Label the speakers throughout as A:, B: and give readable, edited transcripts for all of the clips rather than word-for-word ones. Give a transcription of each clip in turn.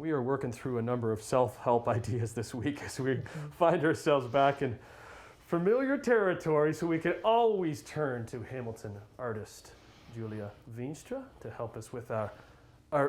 A: We are working through a number of self-help ideas this week as we find ourselves back in familiar territory, so we can always turn to Hamilton artist Julia Veenstra to help us with our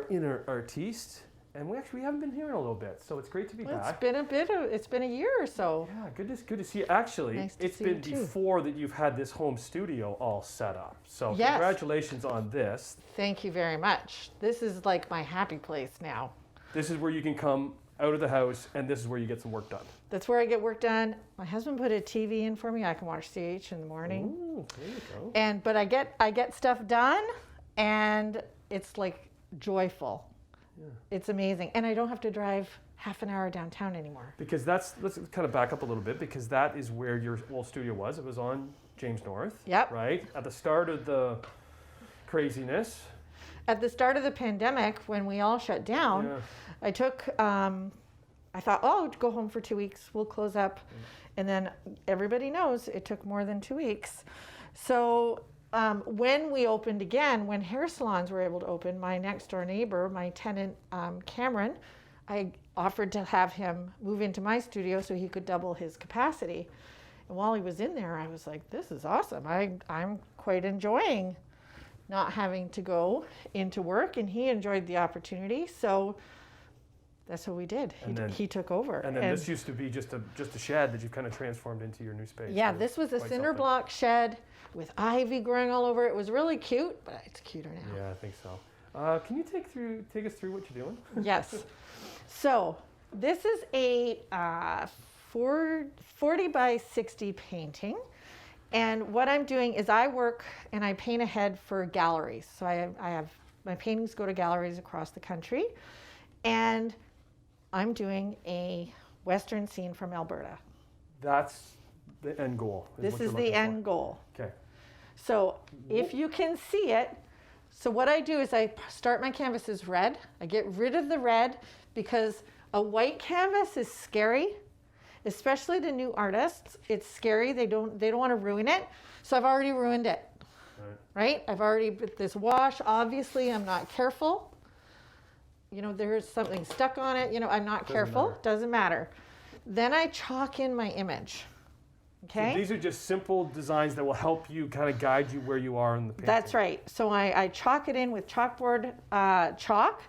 A: inner artiste. And we haven't been here in a little bit, so it's great to be back.
B: It's been a year or so.
A: Yeah, good to see you. Actually,
B: Nice to
A: it's
B: see
A: been
B: you too.
A: before that you've had this home studio all set up. So
B: Yes.
A: Congratulations on this.
B: Thank you very much. This is like my happy place now.
A: This is where you can come out of the house, and this is where you get some work done.
B: That's where I get work done. My husband put a TV in for me. I can watch CH in the morning.
A: Ooh, there you go.
B: But I get stuff done, and it's like joyful.
A: Yeah.
B: It's amazing, and I don't have to drive half an hour downtown anymore.
A: Because let's kind of back up a little bit, because that is where your old studio was. It was on James North.
B: Yep.
A: Right? At the start of the craziness.
B: At the start of the pandemic, when we all shut down,
A: Yeah.
B: I took, I thought, go home for 2 weeks, we'll close up. And then everybody knows it took more than 2 weeks. So when we opened again, when hair salons were able to open, my next door neighbor, my tenant, Cameron, I offered to have him move into my studio so he could double his capacity. And while he was in there, I was like, this is awesome. I'm quite enjoying not having to go into work, and he enjoyed the opportunity. So that's what we did. He took over.
A: And then this used to be just a shed that you've kind of transformed into your new space.
B: Yeah, this was a cinder block shed with ivy growing all over. It was really cute, but it's cuter now.
A: Yeah, I think so. Can you take us through what you're doing?
B: Yes. So this is a 40 by 60 painting. And what I'm doing is I work and I paint ahead for galleries. So I have my paintings go to galleries across the country. And I'm doing a Western scene from Alberta.
A: That's the end goal.
B: This is the end goal.
A: Okay.
B: So if you can see it, so what I do is I start my canvases red. I get rid of the red because a white canvas is scary, especially to new artists. It's scary. They don't want to ruin it. So I've already ruined it. Right? I've already put this wash. Obviously, I'm not careful. You know, there's something stuck on it. You know, I'm not careful. Doesn't matter. Then I chalk in my image. Okay.
A: So these are just simple designs that will help you kind of guide you where you are in the painting.
B: That's right. So I chalk it in with chalkboard chalk.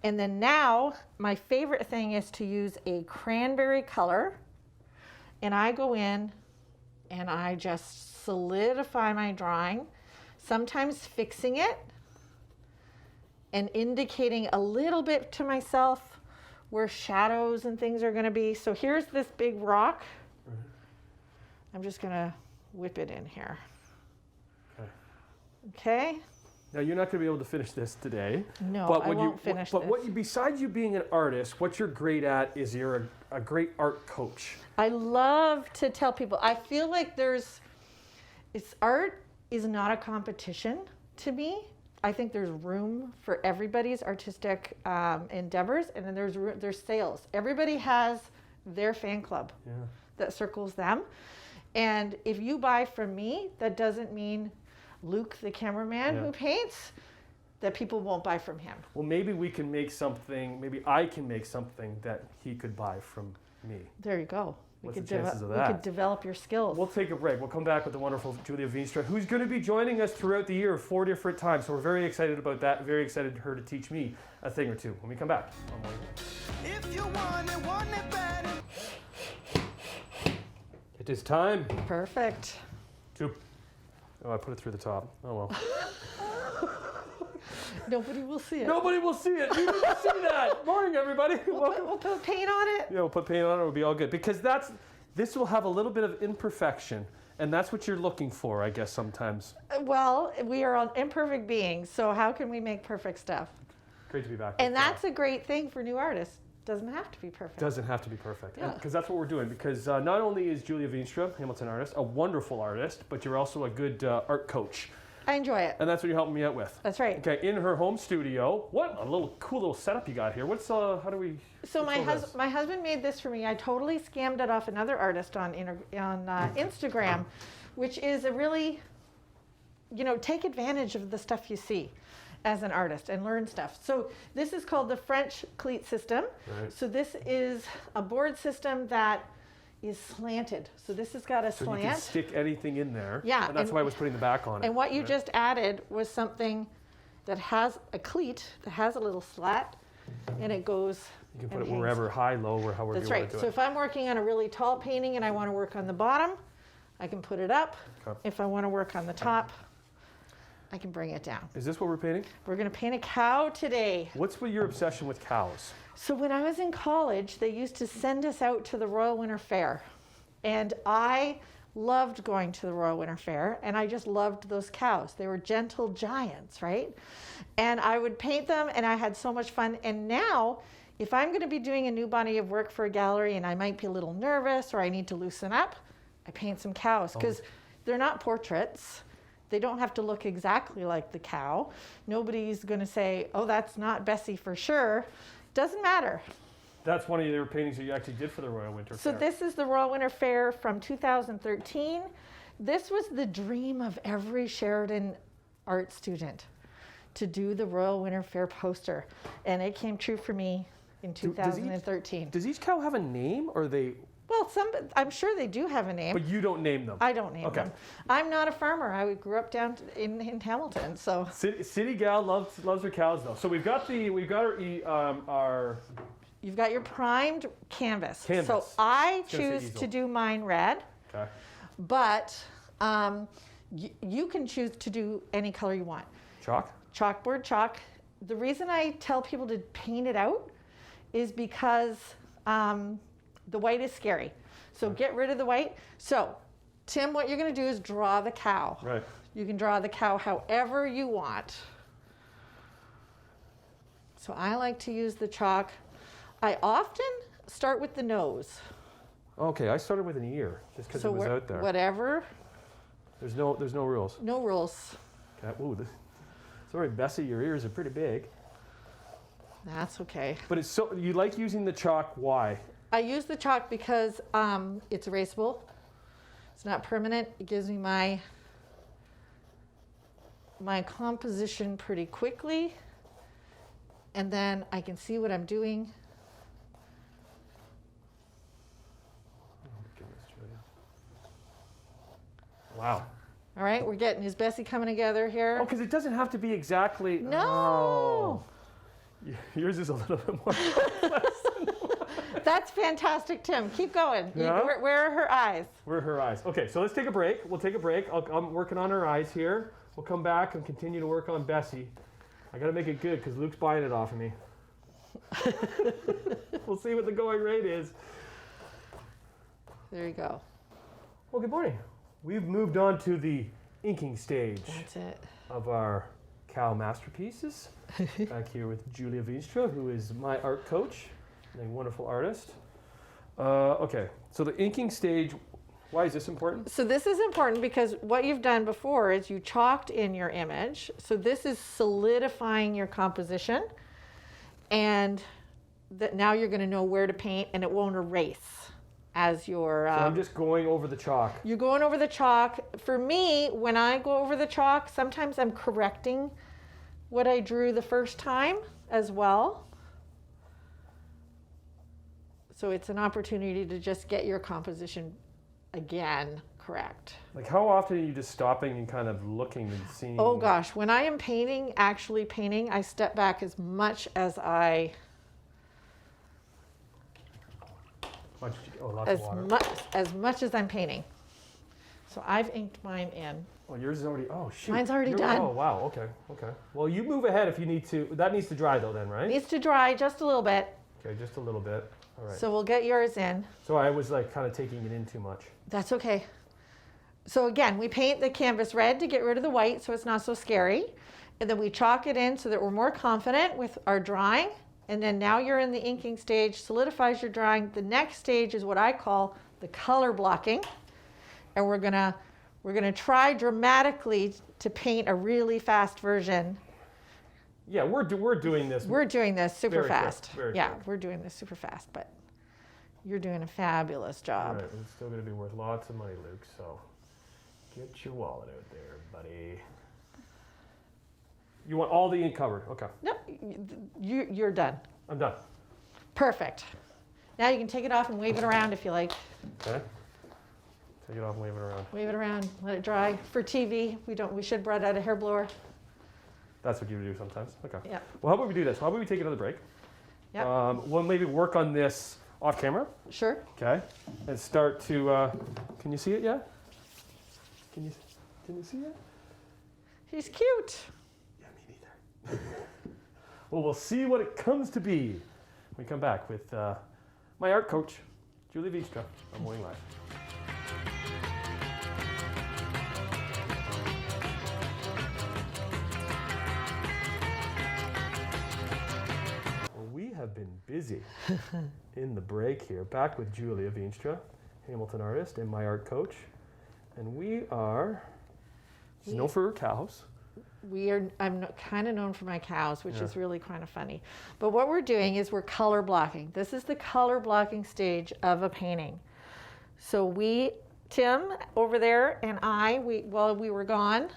B: And then now my favorite thing is to use a cranberry color. And I go in and I just solidify my drawing, sometimes fixing it and indicating a little bit to myself where shadows and things are going to be. So here's this big rock. I'm just going to whip it in here. Okay.
A: Now you're not going to be able to finish this today.
B: No,
A: but
B: I won't finish this.
A: But besides you being an artist, what you're great at is you're a great art coach.
B: I love to tell people, I feel like art is not a competition to me. I think there's room for everybody's artistic endeavors, and then there's sales. Everybody has their fan club that circles them. And if you buy from me, that doesn't mean Luke, the cameraman who paints, that people won't buy from him.
A: Well, maybe we can make something, maybe I can make something that he could buy from me.
B: There you go.
A: What's the chances of that?
B: We could develop your skills.
A: We'll take a break. We'll come back with the wonderful Julia Veenstra, who's going to be joining us throughout the year 4 different times. So we're very excited about that. Very excited for her to teach me a thing or two when we come back on Morning Wood. If you want it bad. It is time.
B: Perfect.
A: Oh, I put it through the top. Oh, well.
B: Nobody will see it.
A: Nobody will see it. You need to see that. Morning, everybody.
B: We'll put paint on it.
A: Yeah, we'll put paint on it. It'll be all good. Because this will have a little bit of imperfection. And that's what you're looking for, I guess, sometimes.
B: Well, we are imperfect beings, so how can we make perfect stuff?
A: Great to be back.
B: And that's a great thing for new artists. Doesn't have to be perfect.
A: Doesn't have to be perfect.
B: Yeah.
A: Because that's what we're doing. Because not only is Julia Veenstra, Hamilton artist, a wonderful artist, but you're also a good art coach.
B: I enjoy it.
A: And that's what you're helping me out with.
B: That's right.
A: Okay, in her home studio. What a cool little setup you got here. How do we...
B: So my husband made this for me. I totally scammed it off another artist on Instagram, which is a really, take advantage of the stuff you see. as an artist and learn stuff. So this is called the French cleat system.
A: Right.
B: So this is a board system that is slanted. So this has got a
A: So
B: slant.
A: you can stick anything in there.
B: Yeah,
A: And that's
B: and-
A: why I was putting the back on it.
B: And what you
A: right?
B: just added was something that has a cleat, that has a little slat, and it goes.
A: You can put
B: and
A: it
B: hangs.
A: wherever, high, low, or however
B: That's
A: you want
B: right.
A: to do
B: So
A: it.
B: if I'm working on a really tall painting and I want to work on the bottom, I can put it up.
A: Okay.
B: If I want to work on the top, I can bring it down.
A: Is this what we're painting?
B: We're going to paint a cow today.
A: What's with your obsession with cows?
B: So when I was in college, they used to send us out to the Royal Winter Fair. And I loved going to the Royal Winter Fair, and I just loved those cows. They were gentle giants, right? And I would paint them, and I had so much fun. And now, if I'm going to be doing a new body of work for a gallery and I might be a little nervous or I need to loosen up, I paint some cows because they're not portraits. They don't have to look exactly like the cow. Nobody's going to say, oh, that's not Bessie for sure. Doesn't matter.
A: That's one of your paintings that you actually did for the Royal Winter
B: So
A: Fair.
B: this is the Royal Winter Fair from 2013. This was the dream of every Sheridan art student, to do the Royal Winter Fair poster. And it came true for me in 2013.
A: Does each cow have a name, or they?
B: Well, I'm sure they do have a name.
A: But you don't name them.
B: I don't name
A: Okay.
B: them. I'm not a farmer. I grew up down in Hamilton, so.
A: City gal loves her cows though. So we've got our
B: You've got your primed canvas.
A: Canvas.
B: So I
A: was gonna say
B: choose
A: easel.
B: to do mine red,
A: okay.
B: but you can choose to do any color you want.
A: Chalk.
B: Chalkboard chalk. The reason I tell people to paint it out is because the white is scary. So get rid of the white. So Tim, what you're going to do is draw the cow.
A: Right.
B: You can draw the cow however you want. So I like to use the chalk. I often start with the nose.
A: Okay, I started with an ear just because
B: So
A: it was out there.
B: whatever,
A: There's no rules.
B: no rules.
A: Okay. Ooh, sorry, Bessie, your ears are pretty big.
B: That's okay.
A: But it's so you like using the chalk. Why?
B: I use the chalk because it's erasable. It's not permanent. It gives me my composition pretty quickly. And then I can see what I'm doing.
A: Wow.
B: All right, we're getting, is Bessie coming together here?
A: Oh, because it doesn't have to be exactly.
B: No.
A: Oh. Yours is a little bit more.
B: That's fantastic, Tim. Keep going.
A: Yeah?
B: Where are her eyes?
A: Where are her eyes? Okay, so let's take a break. We'll take a break. I'm working on her eyes here. We'll come back and continue to work on Bessie. I got to make it good because Luke's buying it off of me. We'll see what the going rate is.
B: There you go.
A: Well, good morning. We've moved on to the inking stage
B: That's it.
A: of our cow masterpieces. Back here with Julia Veenstra, who is my art coach and a wonderful artist. Okay, so the inking stage, why is this important?
B: So this is important because what you've done before is you chalked in your image. So this is solidifying your composition, and that now you're going to know where to paint, and it won't erase as your.
A: So I'm just going over the chalk.
B: You're going over the chalk. For me, when I go over the chalk, sometimes I'm correcting what I drew the first time as well. So it's an opportunity to just get your composition again correct.
A: Like how often are you just stopping and kind of looking and seeing?
B: Oh gosh, when I am painting, actually painting, I step back as much as I,
A: Lots of water.
B: as much as I'm painting. So I've inked mine in.
A: Oh, yours is already, oh shoot.
B: Mine's already
A: You're-
B: done.
A: Oh wow, okay. Well, you move ahead if you need to. That needs to dry though then, right?
B: Needs to dry just a little bit.
A: Okay, just a little bit. All right.
B: So we'll get yours in.
A: So I was like kind of taking it in too much.
B: That's okay. So again, we paint the canvas red to get rid of the white so it's not so scary. And then we chalk it in so that we're more confident with our drawing. And then now you're in the inking stage, solidifies your drawing. The next stage is what I call the color blocking. And we're gonna try dramatically to paint a really fast version.
A: Yeah, we're doing this.
B: We're doing this super
A: Very quick,
B: fast.
A: very
B: Yeah,
A: quick.
B: we're doing this super fast, but you're doing a fabulous
A: All
B: job.
A: right, it's still going to be worth lots of money, Luke. So get your wallet out there, buddy. You want all the ink covered? Okay.
B: No, you're done.
A: I'm done.
B: Perfect. Now you can take it off and wave it around if you like.
A: Okay. Take it off and wave it around.
B: Wave it around, let it dry. For TV, we should brought out a hair blower.
A: That's what you do sometimes. Okay.
B: Yeah.
A: Well, how about we do this? How about we take another break?
B: Yeah.
A: We'll maybe work on this off camera.
B: Sure.
A: Okay. And start to. Can you see it yet? Can you see it?
B: He's cute.
A: Yeah, me neither. Well, we'll see what it comes to be when we come back with my art coach, Julia Veenstra, on Morning Live. We have been busy in the break here. Back with Julia Veenstra, Hamilton artist and my art coach. And we are, no for cows.
B: I'm kind of known for my cows, which is really kind of funny. But what we're doing is we're color blocking. This is the color blocking stage of a painting. So Tim over there and while we were gone,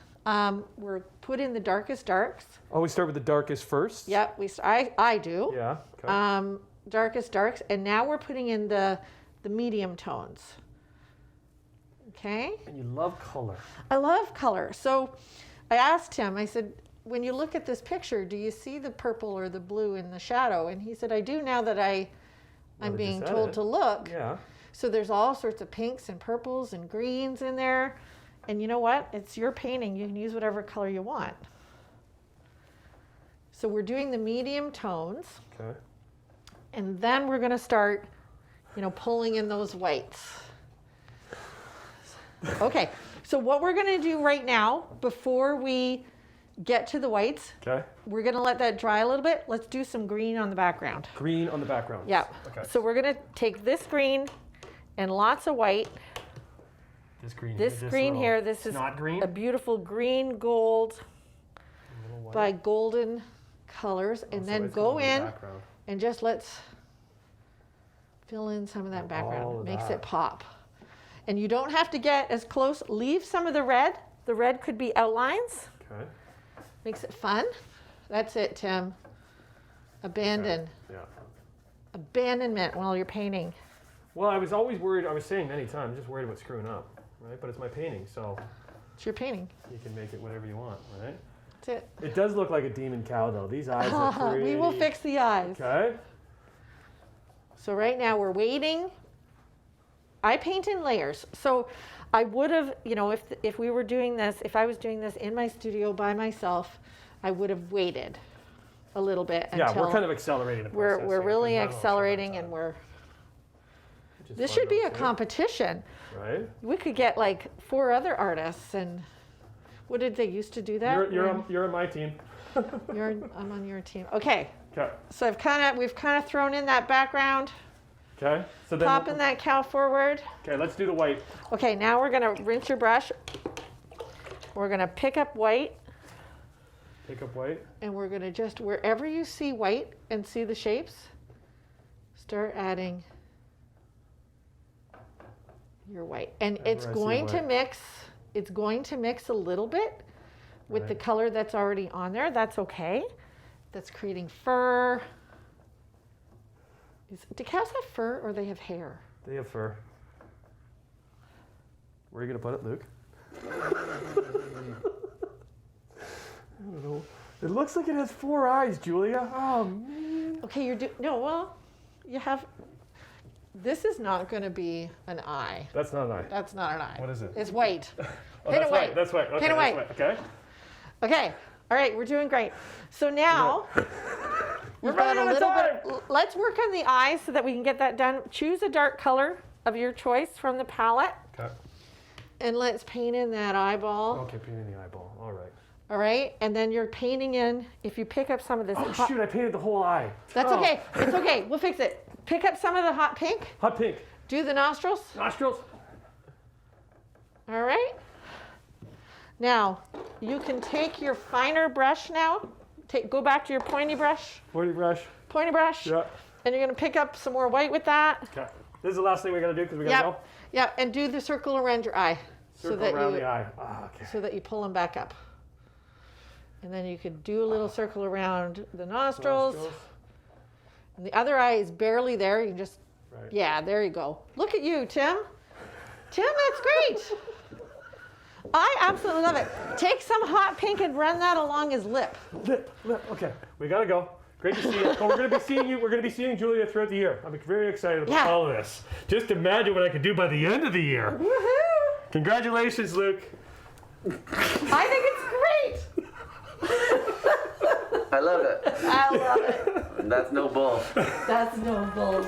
B: we're put in the darkest darks.
A: Oh, we start with the darkest first?
B: Yep, I do.
A: Yeah, okay.
B: Darkest darks, and now we're putting in the medium tones. Okay?
A: And you love color.
B: I love color. So I asked him, I said, when you look at this picture, do you see the purple or the blue in the shadow? And he said, I do now that I'm being told to look.
A: Yeah.
B: So there's all sorts of pinks and purples and greens in there. And you know what? It's your painting. You can use whatever color you want. So we're doing the medium tones.
A: Okay.
B: And then we're going to start, pulling in those whites. Okay. So what we're going to do right now, before we get to the whites,
A: okay,
B: we're going to let that dry a little bit. Let's do some green on the background.
A: Green on the background.
B: Yeah.
A: Okay.
B: So we're going to take this green and lots of white.
A: This green
B: here, this is
A: not green?
B: a beautiful green gold by Golden Colors. And then go in and just let's fill in some of that background. It makes it pop. And you don't have to get as close. Leave some of the red. The red could be outlines.
A: Okay.
B: Makes it fun. That's it, Tim. Abandon.
A: Okay. Yeah.
B: Abandonment while you're painting.
A: Well, I was always worried. I was saying many times, just worried about screwing up, right? But it's my painting, so
B: it's your painting.
A: You can make it whatever you want, right?
B: That's it.
A: It does look like a demon cow, though. These eyes are pretty.
B: We will fix the eyes.
A: Okay.
B: So right now we're waiting. I paint in layers. So I would have, if we were doing this, if I was doing this in my studio by myself, I would have waited a little bit until
A: we're kind of accelerating the process.
B: We're really accelerating, and this should be a competition.
A: Right.
B: We could get like 4 other artists, and what did they used to do that?
A: You're on my team.
B: I'm on your team. Okay.
A: Okay.
B: So we've kind of thrown in that background.
A: Okay. So then
B: popping that cow forward.
A: Okay, let's do the white.
B: Okay, now we're gonna rinse your brush. We're gonna pick up white.
A: Pick up white.
B: And we're gonna just, wherever you see white and see the shapes, start adding your white. And it's going to mix a little bit with the color that's already on there. That's okay. That's creating fur. Do cows have fur or they have hair?
A: They have fur. Where are you going to put it, Luke? I don't know. It looks like it has 4 eyes, Julia. Oh, man.
B: Okay, you have... This is not going to be an eye.
A: That's not an eye.
B: That's not an eye.
A: What is it?
B: It's white.
A: Paint it white. That's white. Okay,
B: paint it white.
A: Okay.
B: Okay. All right, we're doing great. So now... We've got a little bit. Let's work on the eyes so that we can get that done. Choose a dark color of your choice from the palette.
A: Okay.
B: And let's paint in that eyeball.
A: Okay, paint in the eyeball. All right.
B: All right, and then you're painting in. If you pick up some of this.
A: Oh shoot! I painted the whole eye.
B: That's okay. It's okay. We'll fix it. Pick up some of the hot pink.
A: Hot pink.
B: Do the nostrils.
A: Nostrils.
B: All right. Now you can take your finer brush now. Go back to your pointy brush.
A: Pointy brush.
B: Pointy brush.
A: Yeah.
B: And you're going to pick up some more white with that.
A: Okay. This is the last thing we're going to do because we got to go.
B: Yeah, and do the circle around your eye.
A: Circle around the eye. Okay.
B: So that you pull them back up. And then you could do a little circle around the nostrils. And the other eye is barely there. You can just, yeah, there you go. Look at you, Tim. Tim, that's great. I absolutely love it. Take some hot pink and run that along his lip.
A: Lip. Okay, we gotta go. Great to see you. Well, we're gonna be seeing you. We're gonna be seeing Julia throughout the year. I'm very excited about all of this. Just imagine what I could do by the end of the year.
B: Woohoo!
A: Congratulations, Luke.
B: I think it's great.
C: I love it.
B: I love it.
C: That's no bull.
B: That's no bull.